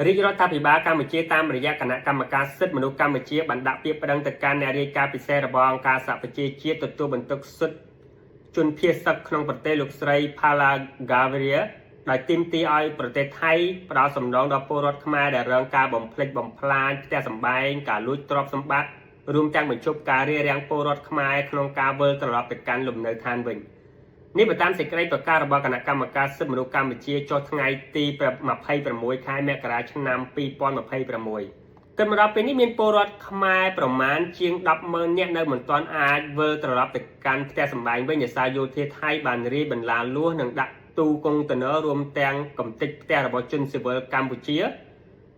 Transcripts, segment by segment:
រាជរដ្ឋាភិបាលកម្ពុជាតាមរយៈគណៈកម្មការសិទ្ធិមនុស្សកម្ពុជាបានដាក់ពាក្យប្តឹងទៅកាន់អ្នករាយការណ៍ពិសេសរបស់អង្គការសហប្រជាជាតិទទួលបន្ទុកសិទ្ធិជនភៀសសឹកក្នុងប្រទេសលោកស្រី Phala Gavaria ដោយទាមទារឲ្យប្រទេសថៃផ្ដល់សំណងដល់ពលរដ្ឋខ្មែរដែលរងការបំផ្លិចបំផ្លាញផ្ទះសម្បែងការលួចទ្រព្យសម្បត្តិរួមទាំងបញ្ឈប់ការរារាំងពលរដ្ឋខ្មែរក្នុងការវិលត្រឡប់ទៅកាន់លំនៅឋានវិញនេះបើតាមសេចក្តីប្រកាសរបស់គណៈកម្មការសិទ្ធិមនុស្សកម្ពុជាចុះថ្ងៃទី26ខែមករាឆ្នាំ2026គិតមកដល់ពេលនេះមានពលរដ្ឋខ្មែរប្រមាណជាង 10,000 នាក់នៅមិនទាន់អាចវិលត្រឡប់ទៅកាន់ផ្ទះសម្បែងវិញដោយសារយោធាថៃបានរាយបន្លាលួសនិងដាក់ទូកុងតឺន័ររួមទាំងកំទេចផ្ទះរបស់ជនស៊ីវិលកម្ពុជា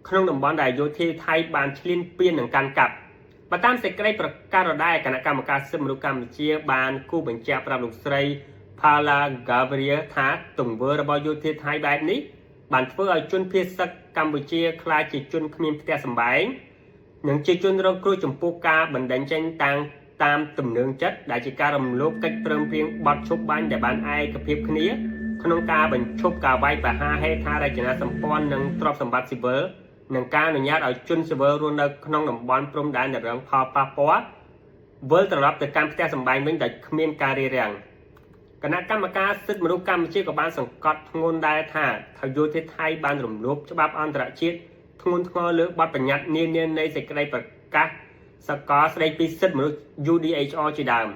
ក្នុងតំបន់ដែលយោធាថៃបានឈ្លានពាននិងកាន់កាប់បើតាមសេចក្តីប្រកាសដដែលគណៈកម្មការសិទ្ធិមនុស្សកម្ពុជាបានគូបញ្ជាក់ប្រាប់លោកស្រី Phala Gavaria ថាទង្វើរបស់យោធាថៃបែបនេះបានធ្វើឲ្យជនភៀសសឹកកម្ពុជាក្លាយជាជនគ្មានផ្ទះសម្បែងនិងជាជនរងគ្រោះចំពោះការបណ្តេញចេញតាមទំនឹងចិត្តដែលជាការរំលោភកិច្ចព្រមព្រៀងបទឈប់បាញ់ដែលបានឯកភាពគ្នាក្នុងការបញ្ឈប់ការវាយប្រហារហេដ្ឋារចនាសម្ព័ន្ធនិងទ្រព្យសម្បត្តិស៊ីវិលនិងការអនុញ្ញាតឲ្យជនស៊ីវិលរស់នៅក្នុងតំបន់ព្រំដែនដែលរងផលប៉ះពាល់វិលត្រឡប់ទៅកាន់ផ្ទះសម្បែងវិញដោយគ្មានការរារាំងគណៈកម្មការសិទ្ធិមនុស្សកម្ពុជាក៏បានសង្កត់ធ្ងន់ដែរថាយោធាថៃបានរំលោភច្បាប់អន្តរជាតិធ្ងន់ធ្ងរលើបទបញ្ញត្តិនានានៃសេចក្តីប្រកាសសកលស្តីពីសិទ្ធិមនុស្ស UDHR ជាដើម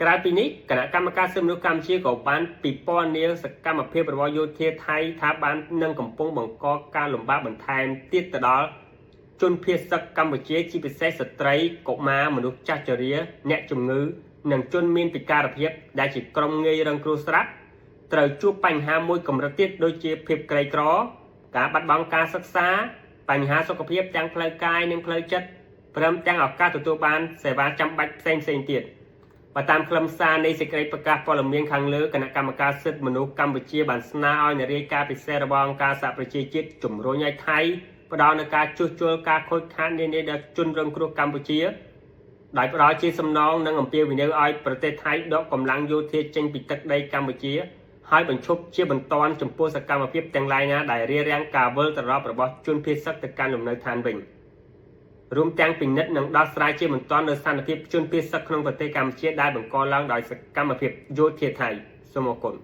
ក្រៅពីនេះគណៈកម្មការសិទ្ធិមនុស្សកម្ពុជាក៏បានពិពណ៌នាសកម្មភាពរបស់យោធាថៃថាបាននឹងកំពុងបង្កការលំបាកបន្ថែមទៀតទៅដល់ជនភៀសសឹកកម្ពុជាជាពិសេសស្ត្រីកុមារមនុស្សចាស់ជរាអ្នកជំងឺនិងជនមានពិការភាពដែលជាក្រុមងាយរងគ្រោះស្រាប់ត្រូវជួបបញ្ហាមួយកម្រិតទៀតដូចជាភាពក្រីក្រការបាត់បង់ការសិក្សាបញ្ហាសុខភាពទាំងផ្លូវកាយនិងផ្លូវចិត្តព្រមទាំងឱកាសទទួលបានសេវាចាំបាច់ផ្សេងទៀតបើតាមខ្លឹមសារនៃសេចក្តីប្រកាសព័ត៌មានខាងលើគណៈកម្មការសិទ្ធិមនុស្សកម្ពុជាបានស្នើឲ្យអ្នករាយការណ៍ពិសេសរបស់អង្គការសហប្រជាជាតិជំរុញឲ្យថៃផ្ដល់នូវការជួសជុលការខូចខាតនានាដល់ជនរងគ្រោះកម្ពុជាដោយផ្ដល់ជាសំណងនិងអំពាវនាវឲ្យប្រទេសថៃដកកម្លាំងយោធាចេញពីទឹកដីកម្ពុជាហើយបញ្ឈប់ជាបន្ទាន់ចំពោះសកម្មភាពទាំងឡាយណាដែលរារាំងការវិលត្រឡប់របស់ជនភៀសសឹកទៅកាន់លំនៅឋានវិញរួមទាំងពិនិត្យនិងដោះស្រាយជាបន្ទាន់នូវស្ថានភាពជនភៀសសឹកក្នុងប្រទេសកម្ពុជាដែលបង្កឡើងដោយសកម្មភាពយោធាថៃសូមអរគុណ